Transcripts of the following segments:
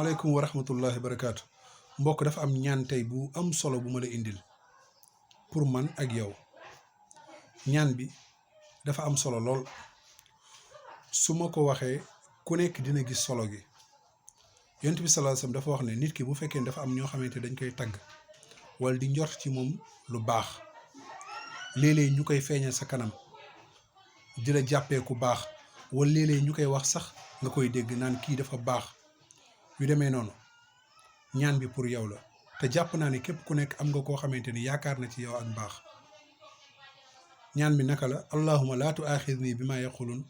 asalaamaaleykum wa rahmatullahi barakaatu mbokk dafa am ñaan tey bu am solo bu ma la indil pour man ak yow ñaan bi dafa am solo lool su ma ko waxee ku nekk dina gis solo gi yonent bi sallallahu alayhi wasallam dafa wax ne nit ki bu fekkee dafa am ñoo xamante dañ koy tagg wala di njort ci moom lu baax léeg-léeg ñu koy feeñal sa kanam di la jàppee ku baax wala léeg-léeg ñu koy wax sax nga koy dégg naan kii dafa baax yu demee noonu ñaan bi pour yow la te jàpp naa ne képp ku nekk am nga koo xamante ni yaakaar na ci yow ak baax ñaan bi naka la allahuma laa tuaaxidni bi ma yaqulun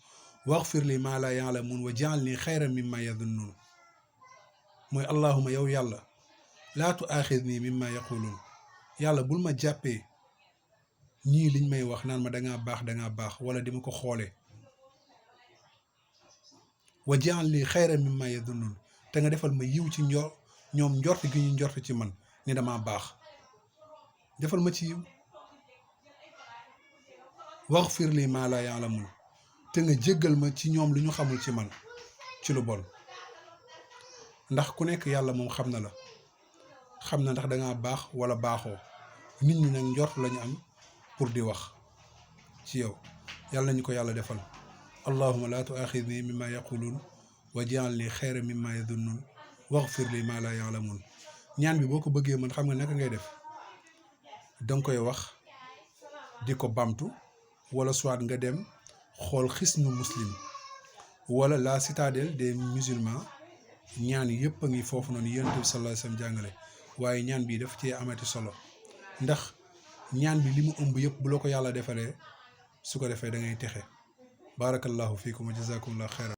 waxfir li ma la yaalamun wa jaalni xayran mimma yadunnun mooy allahuma yow yàlla laa tuaaxidni mimma yaqulun yàlla bul ma jàppee ñii liñ may wax naan ma dangaa baax wala di ma ko xoolee wa jaalni xayran mimma yadunnun te nga defal ma yiw ci ñoom njort gi ñu njort ci man ni dama baax defal ma ci yiw waxfir li maa laa yaalamun te nga jéggal ma ci ñoom lu ñu xamul ci man ci lu bon ndax ku nekk yàlla moom xam na la xam na ndax dangaa baax wala baaxoo nit ñi nag njort lañu am pour di wax ci yow yàlla nañu ko yàlla defal allahuma laa tuaaxidni mimma yaqulun wa jaalni xayra mimma yadunnun waxfir li maa laa yaalamun ñaan bi boo ko bëggee man xam nga naka ngay def danga koy wax di ko bamtu wala soit nga dem xool xisnu muslim wala la citadelle des musulmans ñaan yëpp a ngi foofu noonu yonent bi sallallahu alayhi wasallam jàngale waaye ñaan bi daf cee amati solo ndax ñaan bi li mu ëmb yëpp bu la ko yàlla defalee su ko defee da ngay texe barakallahu fiikum wa jazakumullahu xayran